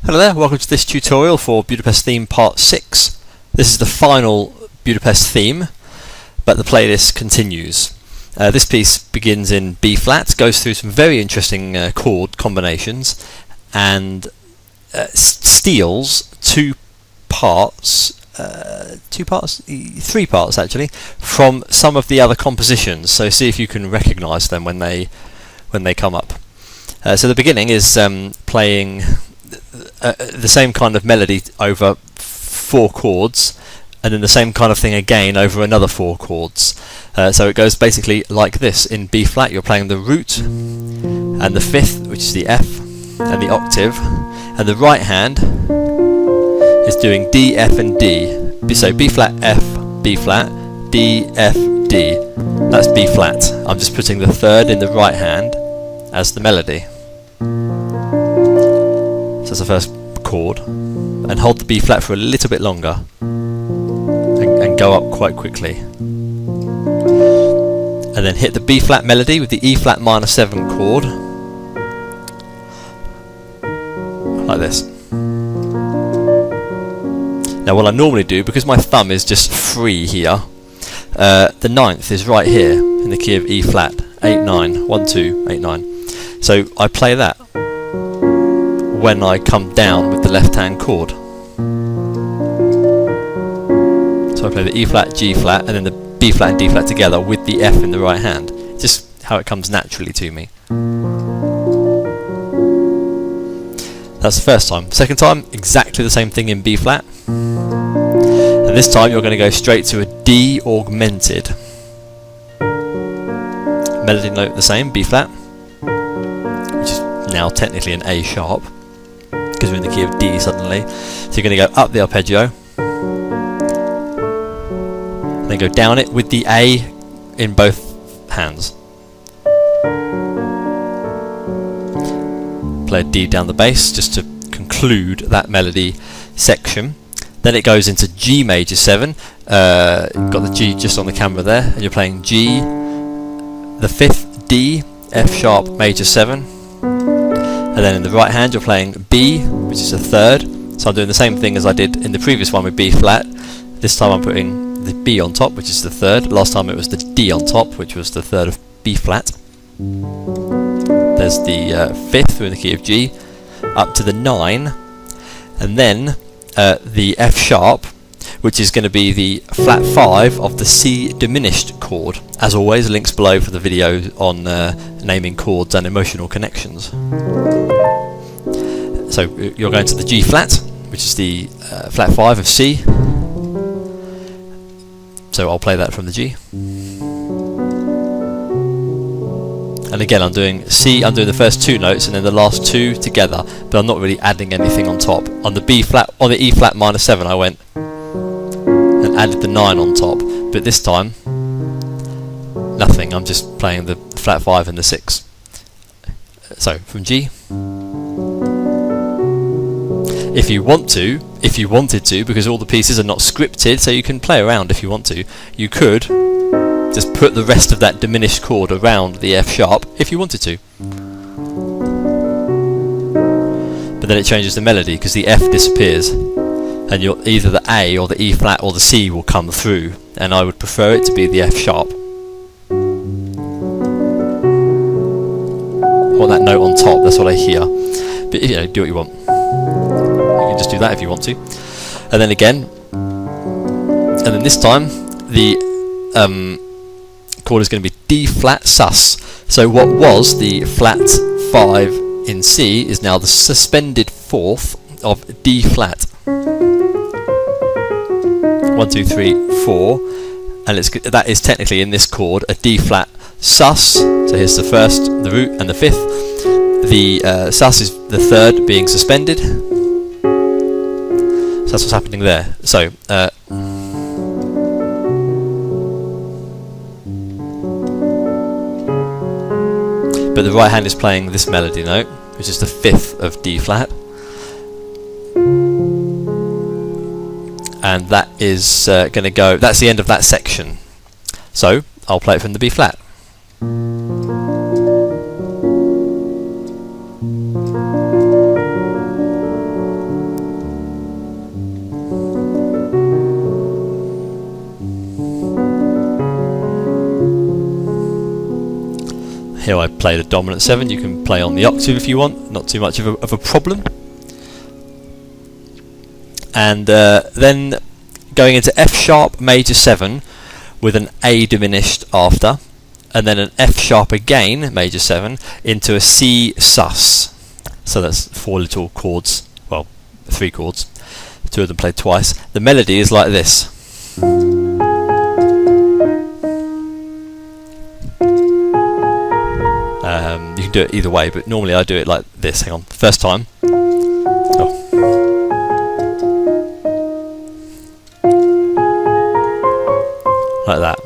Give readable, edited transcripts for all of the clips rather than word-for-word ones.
Hello there, welcome to this tutorial for Budapest theme part 6. This is the final Budapest theme, but the playlist continues. This piece begins in B flat, goes through some very interesting chord combinations, and steals three parts actually, from some of the other compositions. So see if you can recognise them when they come up. So the beginning is playing the same kind of melody over 4 chords, and then the same kind of thing again over another 4 chords. So it goes basically like this. In B flat you're playing the root and the 5th, which is the F, and the octave, and the right hand is doing D, F and D. So B flat, F, B flat, D, F, D. That's B flat. I'm just putting the 3rd in the right hand as the melody. So that's the first chord, and hold the B flat for a little bit longer and go up quite quickly, and then hit the B flat melody with the E flat minor 7 chord like this. Now what I normally do, because my thumb is just free here, the 9th is right here in the key of E flat, 8, 9, 1, 2, 8, 9. So I play that when I come down with the left hand chord. So I play the E flat, G flat, and then the B flat and D flat together with the F in the right hand. Just how it comes naturally to me. That's the first time. Second time, exactly the same thing in B flat. And this time you're going to go straight to a D augmented. Melody note the same, B flat, which is now technically an A sharp, because we're in the key of D suddenly. So you're going to go up the arpeggio, and then go down it with the A in both hands. Play a D down the bass just to conclude that melody section. Then it goes into G major 7. You've got the G just on the camera there, and you're playing G, the 5th, D, F sharp major 7. And then in the right hand you're playing B, which is the 3rd. So I'm doing the same thing as I did in the previous one with B flat. This time I'm putting the B on top, which is the 3rd. Last time it was the D on top, which was the 3rd of B flat. There's the 5th, we're in the key of G, up to the 9. And then the F sharp, which is going to be the flat 5 of the C diminished chord. As always, links below for the video on naming chords and emotional connections. So you're going to the G flat, which is the flat 5 of C. So I'll play that from the G. And again I'm doing C, I'm doing the first 2 notes and then the last 2 together, but I'm not really adding anything on top. On the B flat, on the E flat minor 7 I went and added the 9 on top, but this time nothing, I'm just playing the flat 5 and the 6. So from G. If you wanted to, because all the pieces are not scripted, so you can play around if you want to, you could just put the rest of that diminished chord around the F sharp if you wanted to. But then it changes the melody because the F disappears, and either the A or the E flat or the C will come through, and I would prefer it to be the F sharp. I want that note on top, that's what I hear. But do what you want. You can just do that if you want to. And then again, and then this time the chord is going to be D flat sus. So what was the flat 5 in C is now the suspended 4th of D flat. 1, 2, 3, 4, and that is technically in this chord a D flat sus. So here's the 1st, the root, and the 5th. The sus is the 3rd being suspended. So that's what's happening there. So but the right hand is playing this melody note, which is the 5th of D flat, and that is going to go. That's the end of that section. So I'll play it from the B flat. here I play the dominant 7. You can play on the octave if you want, not too much of a problem. And then going into F sharp major 7 with an A diminished after, and then an F sharp again major 7 into a C sus. So that's 4 little chords, well, 3 chords, 2 of them played twice. The melody is like this. You can do it either way, but normally I do it like this. Hang on, first time. Oh. Like that.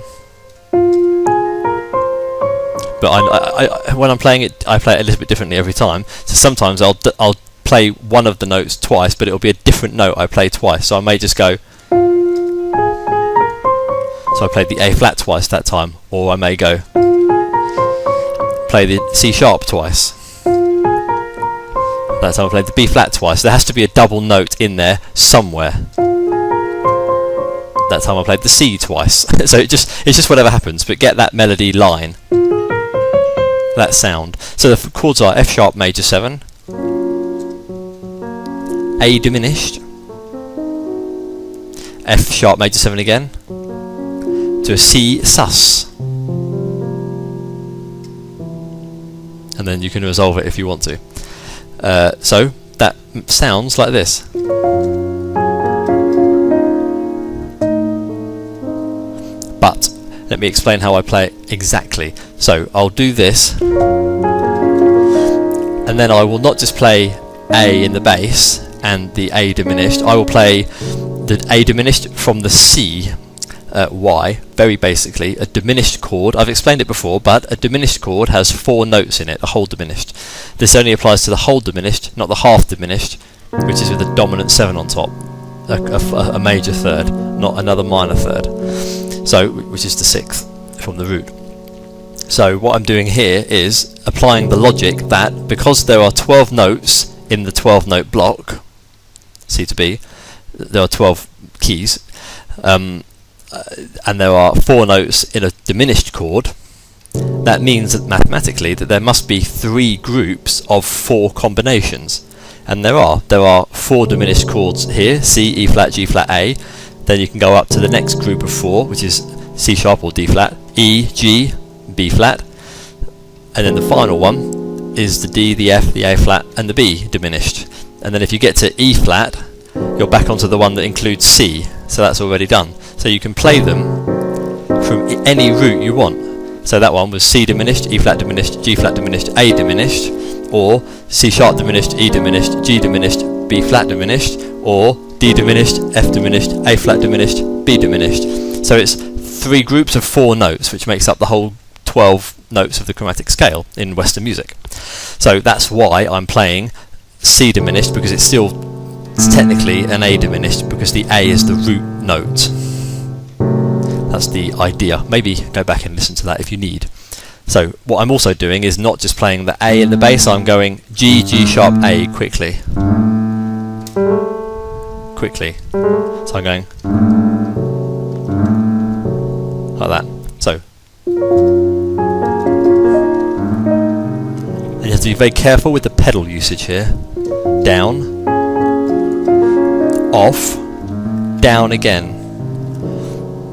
But I when I'm playing it, I play it a little bit differently every time. So sometimes I'll play one of the notes twice, but it'll be a different note I play twice. So I may just go. So I played the A flat twice that time, or I may go play the C sharp twice. That time I played the B flat twice. There has to be a double note in there somewhere. That time I played the C twice. So it's just whatever happens, but get that melody line, that sound. So the chords are F sharp major 7, A diminished, F sharp major 7 again, to a C sus. And then you can resolve it if you want to. So that sounds like this. But let me explain how I play it exactly. So I'll do this, and then I will not just play A in the bass and the A diminished. I will play the A diminished from the C Y, very basically a diminished chord. I've explained it before, but a diminished chord has 4 notes in it, a whole diminished. This only applies to the whole diminished, not the half diminished, which is with a dominant 7 on top, a major third, not another minor third. So, which is the 6th from the root. So what I'm doing here is applying the logic that because there are 12 notes in the 12 note block, C to B, there are 12 keys, and there are 4 notes in a diminished chord, that means that mathematically that there must be 3 groups of 4 combinations. And there are 4 diminished chords here, C, E flat, G flat, A. Then you can go up to the next group of 4, which is C sharp or D flat, E, G, B flat, and then the final one is the D, the F, the A flat, and the B diminished. And then if you get to E flat, you're back onto the one that includes C, so that's already done. So you can play them from any root you want. So that one was C diminished, E flat diminished, G flat diminished, A diminished, or C sharp diminished, E diminished, G diminished, B flat diminished, or D diminished, F diminished, A flat diminished, B diminished. So it's 3 groups of 4 notes, which makes up the whole 12 notes of the chromatic scale in Western music. So that's why I'm playing C diminished, because it's technically an A diminished, because the A is the root note. That's the idea. Maybe go back and listen to that if you need. So what I'm also doing is not just playing the A in the bass, I'm going G, G sharp, A quickly. So I'm going like that. So and you have to be very careful with the pedal usage here. Down, off, down again.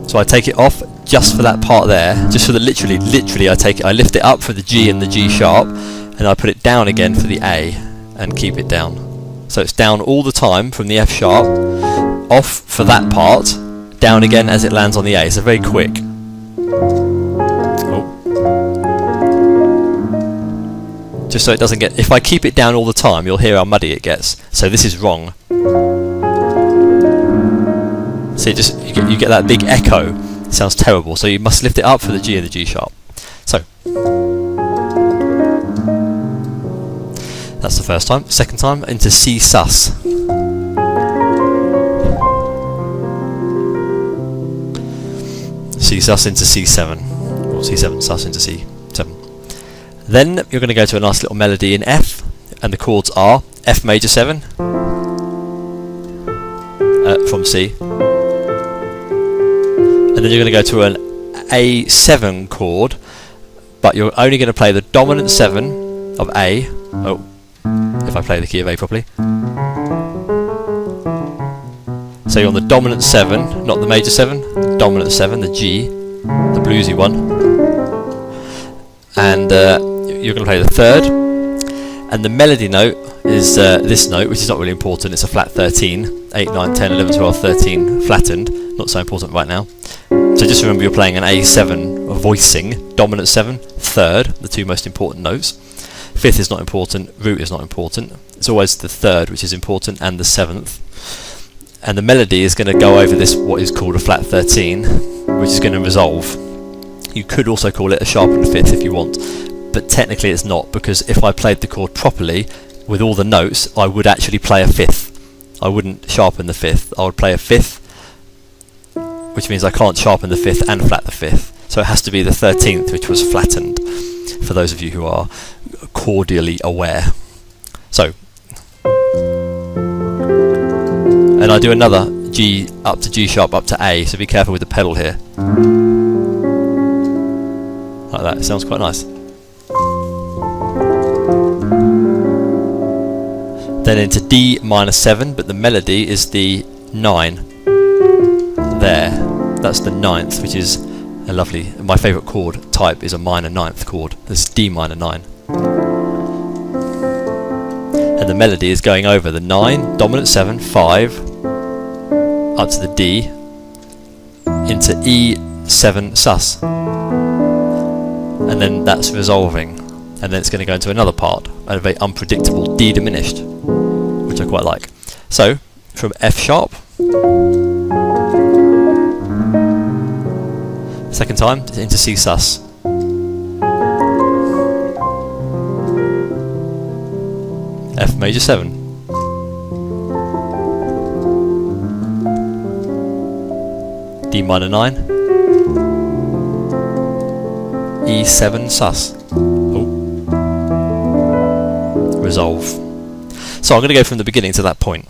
So I take it off just for that part there, just for the literally I lift it up for the G and the G sharp, and I put it down again for the A and keep it down. So it's down all the time from the F sharp, off for that part, down again as it lands on the A. So very quick. Oh. Just so it doesn't get, if I keep it down all the time, you'll hear how muddy it gets. So this is wrong. So you get that big echo. It sounds terrible. So you must lift it up for the G and the G sharp. So that's the first time. Second time into C sus. C sus into C7, or C7 sus into C7. Then you're going to go to a nice little melody in F, and the chords are F major 7 from C, and then you're going to go to an A7 chord, but you're only going to play the dominant 7 of A. Oh, if I play the key of A properly. So you're on the dominant 7, not the major 7, dominant 7, the G, the bluesy one. And you're going to play the 3rd, and the melody note is this note, which is not really important. It's a flat 13, 8, 9, 10, 11, 12, 13 flattened, not so important right now. So just remember you're playing an A7 voicing, dominant 7, 3rd, the two most important notes. 5th is not important, root is not important. It's always the 3rd which is important, and the 7th. And the melody is going to go over this, what is called a flat 13, which is going to resolve. You could also call it a sharpened 5th if you want, but technically it's not, because if I played the chord properly with all the notes, I would actually play a 5th. I wouldn't sharpen the 5th. I would play a 5th, which means I can't sharpen the 5th and flat the 5th. So it has to be the 13th, which was flattened, for those of you who are cordially aware. So, and I do another G up to G sharp up to A, so be careful with the pedal here. Like that, it sounds quite nice. Then into D minor 7, but the melody is the 9. There, that's the 9th, which is a lovely, my favourite chord type is a minor 9th chord. This is D minor 9. And the melody is going over the 9, dominant 7, 5, up to the D, into E7 sus. And then that's resolving. And then it's going to go into another part, a very unpredictable D diminished, which I quite like. So, from F sharp, second time, into C sus. F major 7. D minor 9. E7 sus. Oh. Resolve. So I'm going to go from the beginning to that point.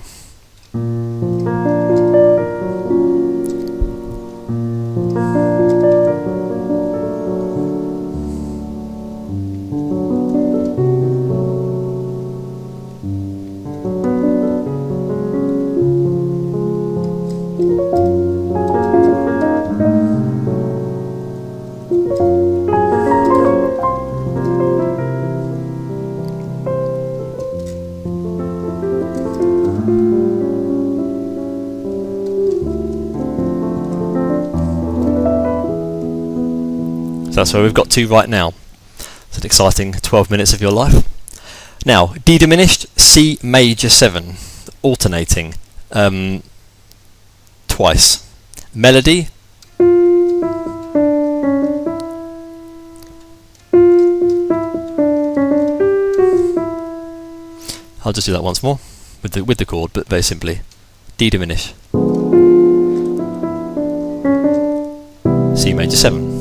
That's where we've got to right now. It's an exciting 12 minutes of your life. Now, D diminished, C major 7, alternating twice. Melody. I'll just do that once more with the chord, but very simply. D diminish. C major 7.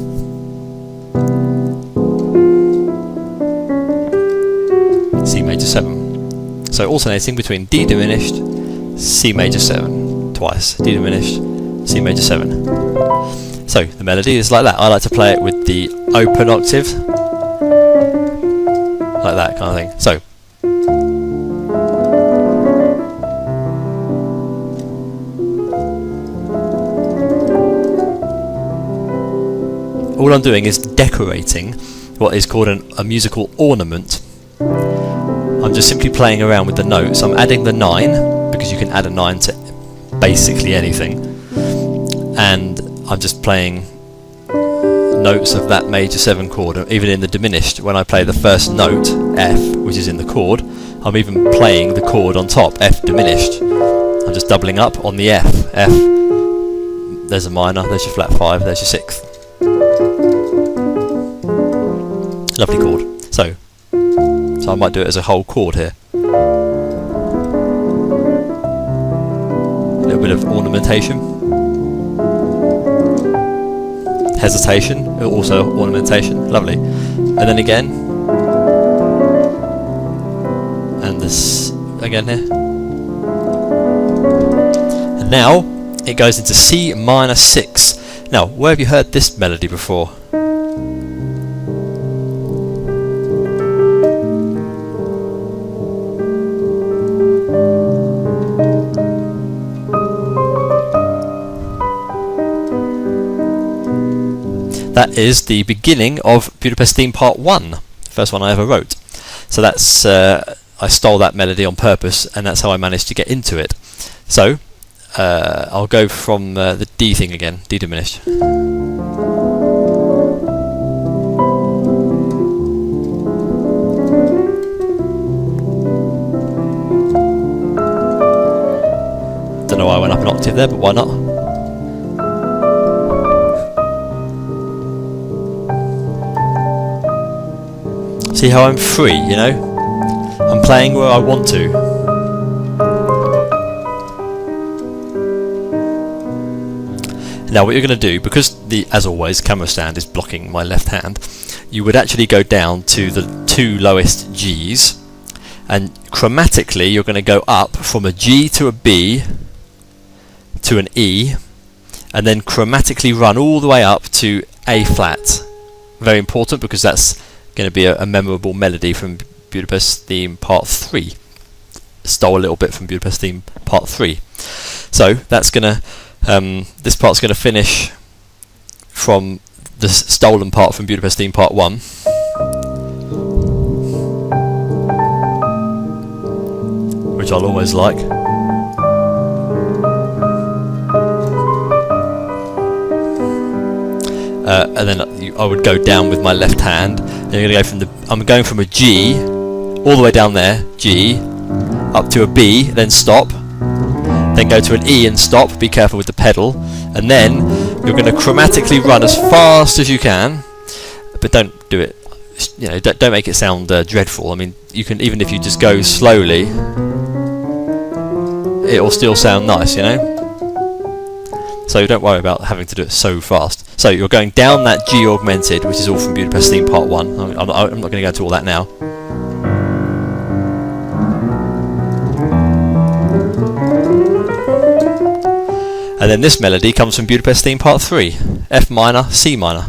C major 7. So alternating between D diminished, C major 7 twice. D diminished, C major 7. So the melody is like that. I like to play it with the open octave, like that kind of thing. So all I'm doing is decorating what is called a musical ornament. I'm just simply playing around with the notes. I'm adding the 9, because you can add a 9 to basically anything. And I'm just playing notes of that major 7 chord. Even in the diminished, when I play the first note, F, which is in the chord, I'm even playing the chord on top, F diminished. I'm just doubling up on the F. F, there's a minor, there's your flat 5, there's your 6th. Lovely chord. So I might do it as a whole chord here. A little bit of ornamentation. Hesitation, also ornamentation. Lovely. And then again. And this again here. And now it goes into C minor 6. Now, where have you heard this melody before? that is the beginning of Budapest Theme Part 1, first one I ever wrote. So that's I stole that melody on purpose, and that's how I managed to get into it. So I'll go from the D thing again, D diminished. Don't know why I went up an octave there, but why not? See how I'm free, you know? I'm playing where I want to. Now what you're going to do, because as always, camera stand is blocking my left hand, you would actually go down to the 2 lowest Gs, and chromatically you're going to go up from a G to a B to an E, and then chromatically run all the way up to A flat. Very important, because that's going to be a memorable melody from Budapest Theme Part 3. Stole a little bit from Budapest Theme Part 3. So that's gonna this part's gonna finish from the stolen part from Budapest Theme Part 1. Which I'll always like. And then I would go down with my left hand. And you're going to go I'm going from a G all the way down there, G, up to a B, then stop, then go to an E and stop. Be careful with the pedal, and then you're going to chromatically run as fast as you can, but don't do it. You know, don't make it sound dreadful. I mean, you can, even if you just go slowly, it will still sound nice, you know. So don't worry about having to do it so fast. So you're going down that G augmented, which is all from Budapest Theme Part 1. I'm not going to go into all that now. And then this melody comes from Budapest Theme Part 3, F minor, C minor.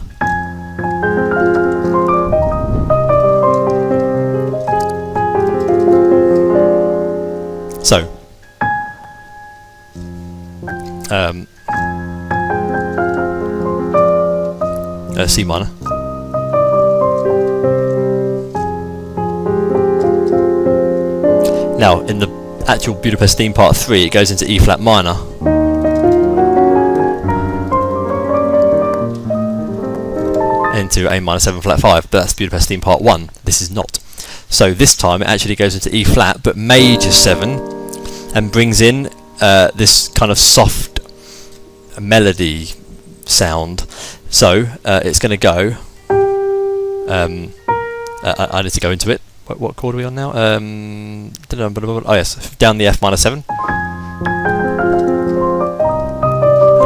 So, C minor. Now, in the actual Budapest Theme Part 3, it goes into E flat minor. Into A minor 7 flat 5, but that's Budapest Theme Part 1. This is not. So this time it actually goes into E flat, but major 7, and brings in this kind of soft melody sound. So it's going to go. I need to go into it. What chord are we on now? Oh yes, down the F minor 7 and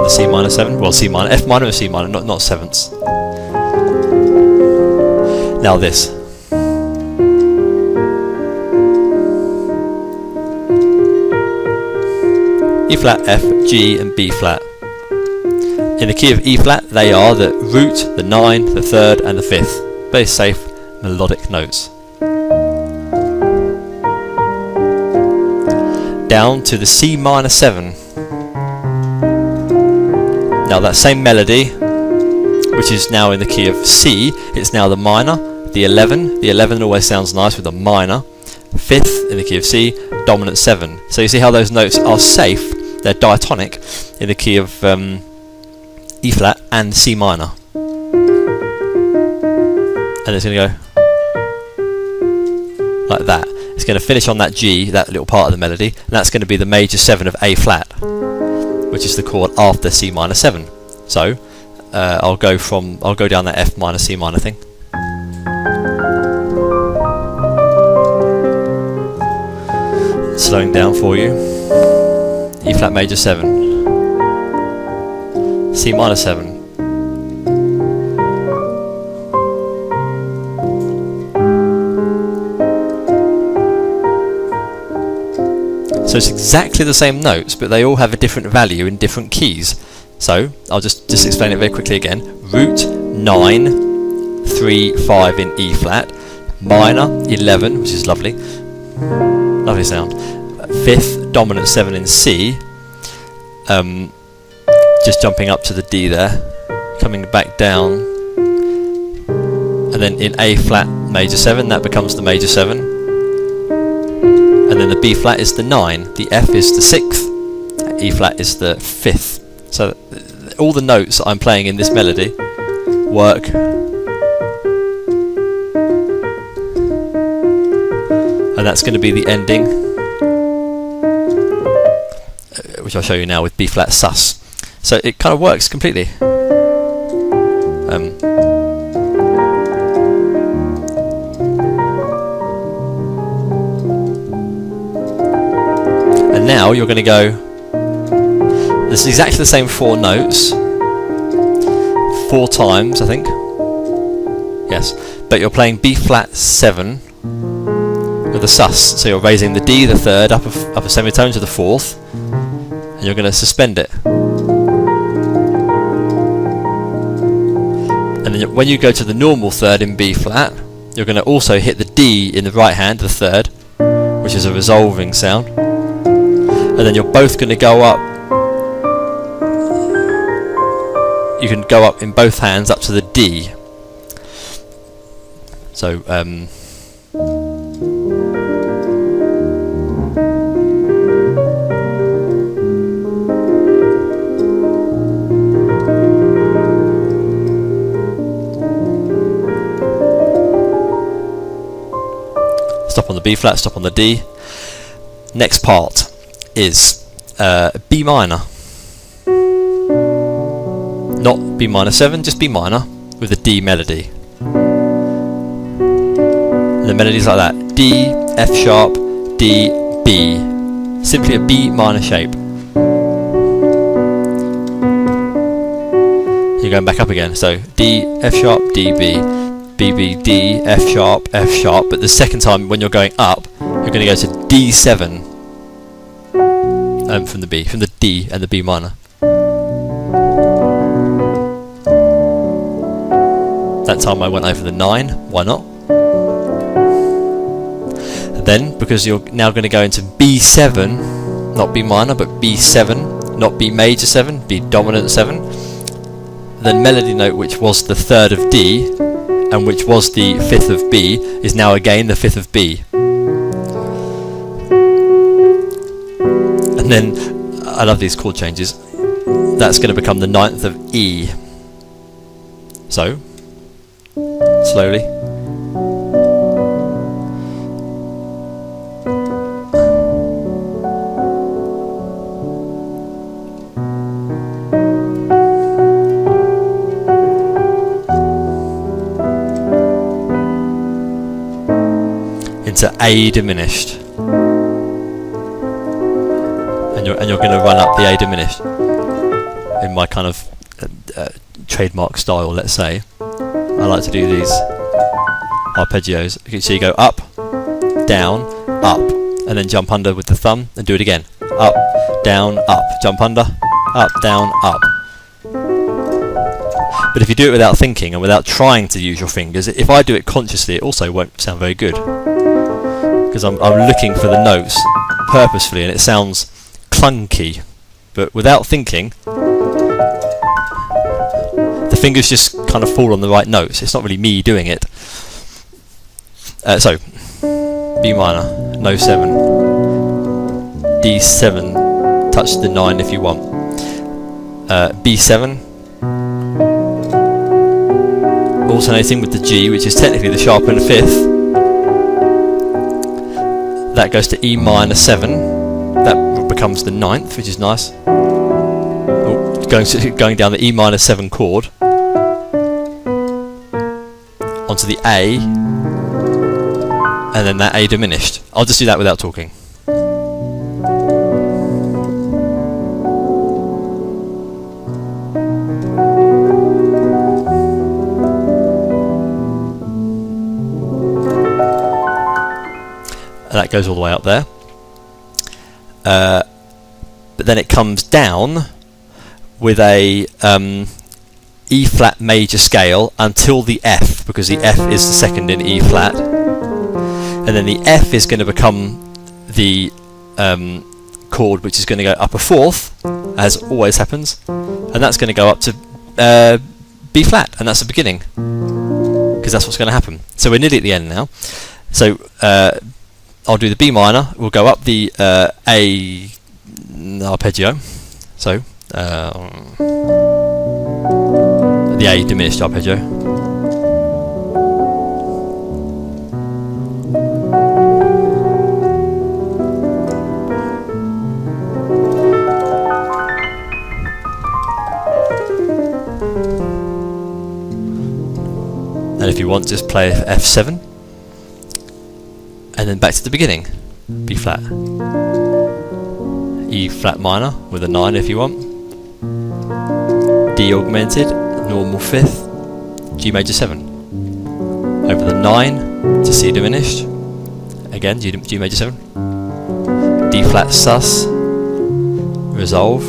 the C minor 7. Well, C minor, F minor and C minor, not sevenths. Now this. E flat, F, G, and B flat. In the key of E flat, they are the root, the 9, the 3rd, and the 5th. Very safe melodic notes. Down to the C minor 7. Now that same melody, which is now in the key of C, it's now the minor, the 11. The 11 always sounds nice with a minor. 5th in the key of C, dominant 7. So you see how those notes are safe. They're diatonic in the key of E flat and C minor. And it's going to go like that. It's going to finish on that G, that little part of the melody, and that's going to be the major 7 of A flat, which is the chord after C minor 7. So I'll go down that F minor C minor thing. Slowing down for you. E flat major 7, C minor 7, so it's exactly the same notes, but they all have a different value in different keys. So I'll just explain it very quickly again. Root 9, 3, 5 in E flat, minor 11, which is lovely sound. 5th, dominant 7 in C, just jumping up to the D there, coming back down and then in A flat major 7 that becomes the major 7, and then the B flat is the 9, the F is the 6th, E flat is the 5th. So all the notes that I'm playing in this melody work, and that's going to be the ending, which I'll show you now with B flat sus. So it kind of works completely. And now you're going to go, this is exactly the same 4 notes, 4 times I think, yes, but you're playing B flat 7 with a sus, so you're raising the D, the 3rd, up a semitone to the 4th, and you're going to suspend it. And then when you go to the normal 3rd in B flat, you're going to also hit the D in the right hand, the 3rd, which is a resolving sound, and then you're both going to go up. You can go up in both hands up to the D. So stop on the B flat, stop on the D. Next part is B minor. Not B minor 7, just B minor with a D melody. And the melody's like that: D, F sharp, D, B. Simply a B minor shape. You're going back up again, so D, F sharp, D, B, B, B, D, F sharp, but the second time when you're going up, you're going to go to D7 from the B, from the D and the B minor. That time I went over the 9, why not? And then, because you're now going to go into B7, not B minor, but B7, not B major 7, B dominant 7, the melody note which was the 3rd of D, and which was the 5th of B, is now again the 5th of B. And then, I love these chord changes, that's going to become the 9th of E. So, slowly. Into A diminished. And you're going to run up the A diminished in my kind of trademark style, let's say. I like to do these arpeggios. So you go up, down, up, and then jump under with the thumb, and do it again. Up, down, up, jump under, up, down, up. But if you do it without thinking and without trying to use your fingers, if I do it consciously, it also won't sound very good. Because I'm looking for the notes purposefully, and it sounds clunky. But without thinking, the fingers just kind of fall on the right notes. It's not really me doing it. So, B minor, no 7, D7, touch the 9 if you want, B7, alternating with the G, which is technically the sharpened 5th, that goes to E minor 7, that becomes the 9th, which is nice. Going down the E minor 7 chord onto the A, and then that A diminished. I'll just do that without talking. And that goes all the way up there. But then it comes down with a E flat major scale until the F, because the F is the 2nd in E flat, and then the F is going to become the chord which is going to go up a 4th, as always happens, and that's going to go up to B flat, and that's the beginning. because that's what's going to happen. So we're nearly at the end now. So I'll do the B minor. We'll go up the A arpeggio. So the A diminished arpeggio. And if you want, just play F7 and then back to the beginning. B flat, E flat minor with a 9 if you want, D augmented, normal 5th, G major 7, over the 9 to C diminished, again G major 7, D flat sus, resolve,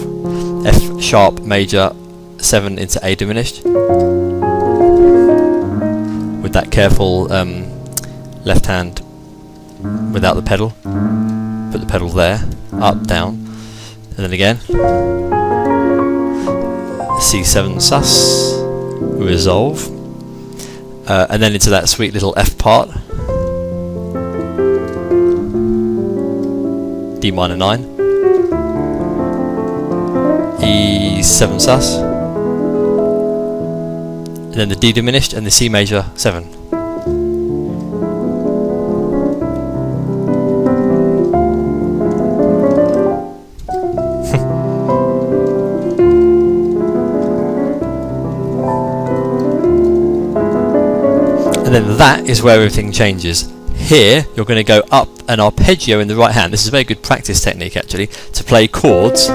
F sharp major 7 into A diminished, with that careful left hand without the pedal, put the pedal there, up, down, and then again C7 sus, resolve, and then into that sweet little F part, D minor 9, E7 sus, and then the D diminished and the C major 7. And then that is where everything changes. Here you're going to go up an arpeggio in the right hand. This is a very good practice technique actually, to play chords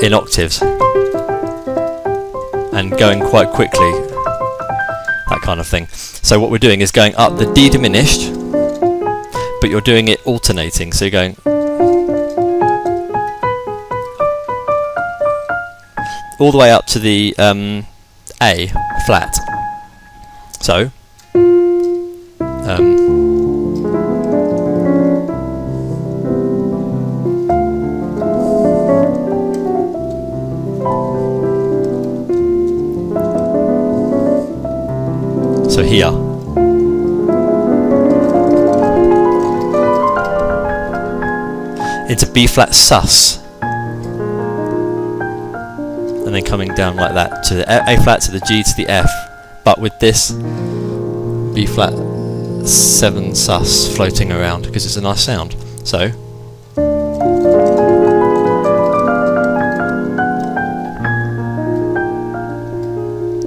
in octaves and going quite quickly, that kind of thing. So what we're doing is going up the D diminished, but you're doing it alternating, so you're going all the way up to the A flat. So so here, into B flat sus, and then coming down like that to the A flat, to the G, to the F, but with this B flat 7 sus floating around because it's a nice sound. So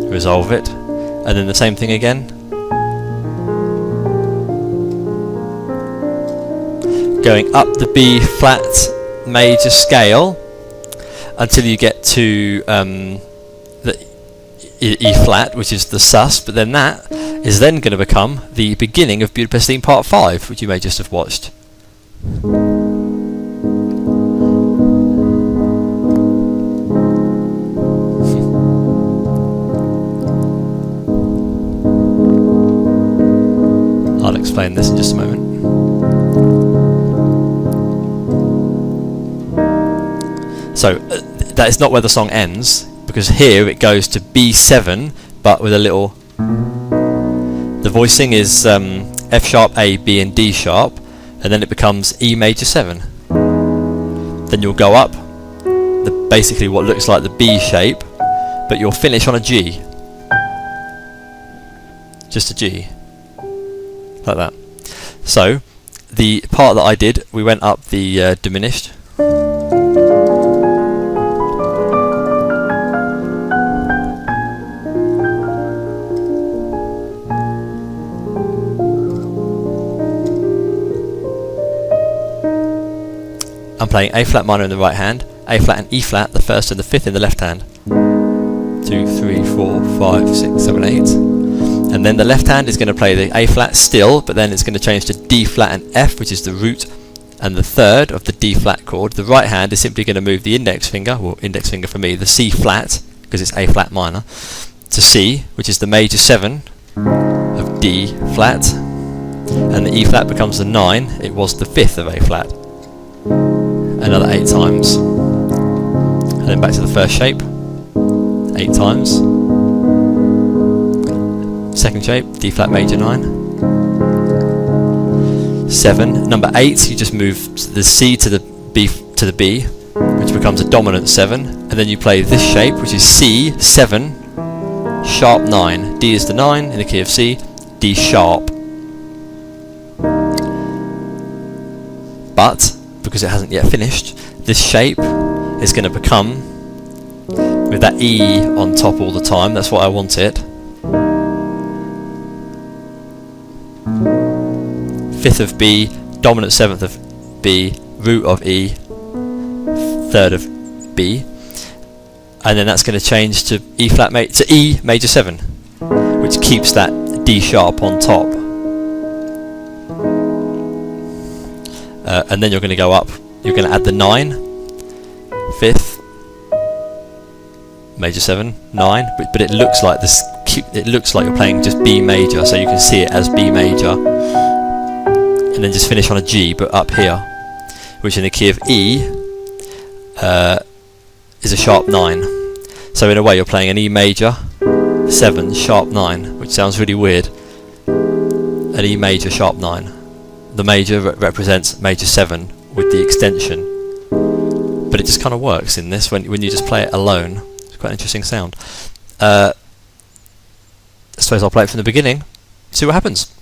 resolve it, and then the same thing again, going up the B flat major scale until you get to the E flat, which is the sus, but then that is then going to become the beginning of Budapest Theme Part 5, which you may just have watched. I'll explain this in just a moment. So that is not where the song ends, because here it goes to B7, but with a little... The voicing is F sharp, A, B and D sharp, and then it becomes E major 7. Then you'll go up basically what looks like the B shape, but you'll finish on a G. Just a G. Like that. So the part that I did, we went up the diminished, I'm playing A flat minor in the right hand, A flat and E flat, the first and the fifth in the left hand. 2, 3, 4, 5, 6, 7, 8. And then the left hand is going to play the A flat still, but then it's going to change to D flat and F, which is the root and the third of the D flat chord. The right hand is simply going to move the index finger, well, index finger for me, the C flat, because it's A flat minor, to C, which is the major 7 of D flat, and the E flat becomes the 9. It was the fifth of A flat. Another 8 times, and then back to the first shape, 8 times, Second shape, D flat major 9. 7. Number 8, you just move the C to the B, which becomes a dominant 7, and then you play this shape, which is C 7 sharp 9. D is the 9 in the key of C, D sharp. But because it hasn't yet finished, this shape is going to become, with that E on top all the time, that's what I want it. 5th of B, dominant 7th of B, root of E, 3rd of B, and then that's going to change to E major 7, which keeps that D sharp on top. And then you're going to go up, you're going to add the 9, 5th, major 7, 9, but it looks like this. It looks like you're playing just B major, so you can see it as B major, and then just finish on a G, but up here, which in the key of E is a sharp 9. So in a way, you're playing an E major 7 sharp 9, which sounds really weird. An E major sharp 9. The major represents major 7 with the extension, but it just kind of works in this when you just play it alone. It's quite an interesting sound. I suppose I'll play it from the beginning, see what happens.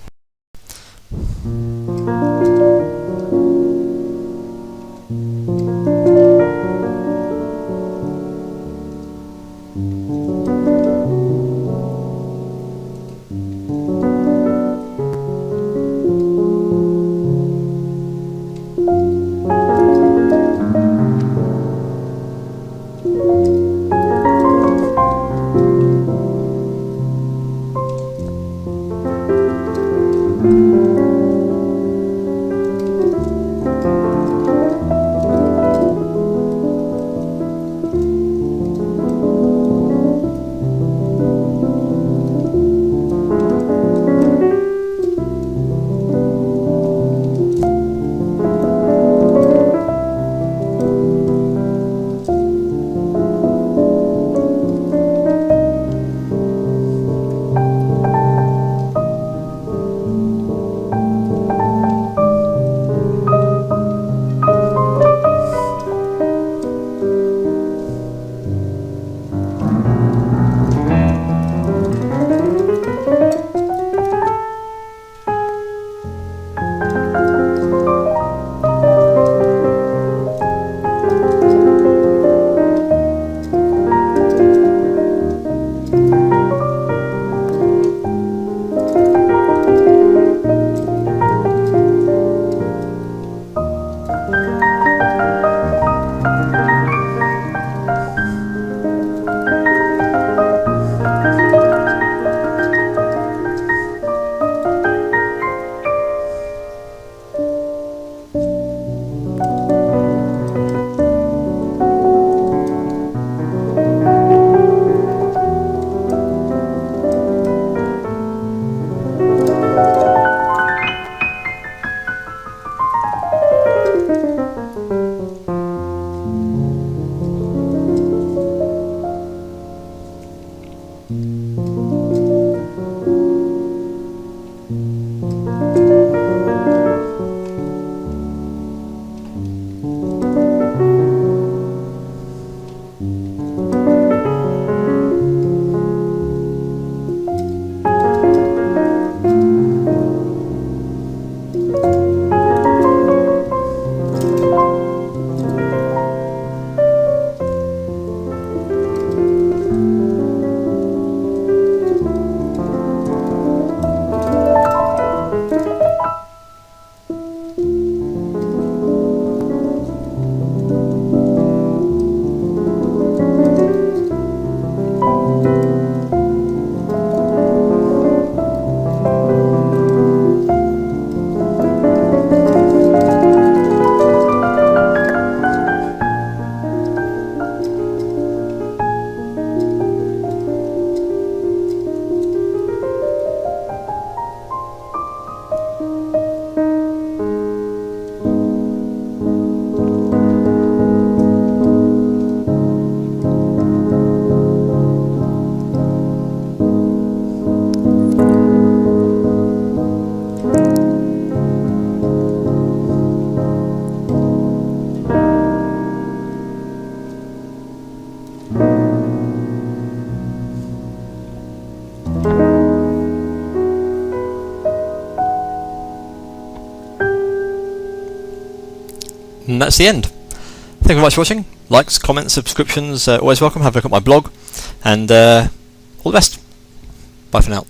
And that's the end. Thank you very much for watching. Likes, comments, subscriptions, always welcome. Have a look at my blog, and all the best. Bye for now.